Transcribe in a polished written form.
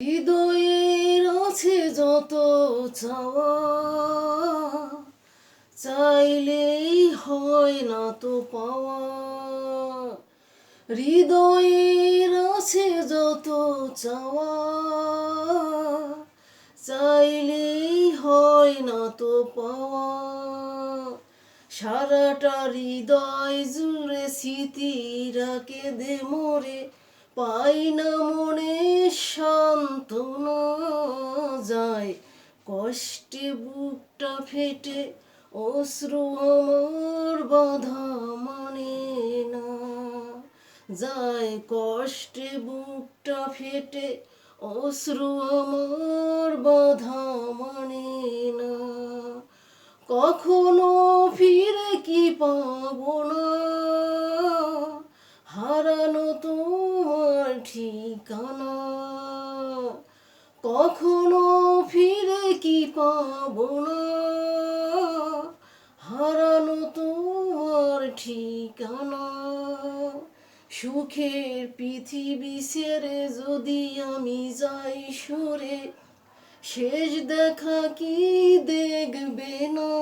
হৃদয়ের আছে যত চাওয়া, চাইলেই হয় না তো পাওয়া। হৃদয়ের আছে যত চাওয়া, চাইলেই হয় না তো পাওয়া। সারাটা হৃদয় জুড়ে স্মৃতিরা কেঁদে মরে, পাই না মনে সান্ত্বনা। যায় কষ্টে বুকটা ফেটে, অশ্রু আমার বাধা মানে না। যায় কষ্টে বুকটা ফেটে, অশ্রু আমার বাধা মানে না। কখনো ফিরে কি পাবো না, হারানো তোমার ঠিকানা। কখনো ফিরে কি পাবো না, হারানো তোমার ঠিকানা। সুখের পৃথিবী ছেড়ে যদি আমি যাই সরে, শেষ দেখা কি দেখবে না।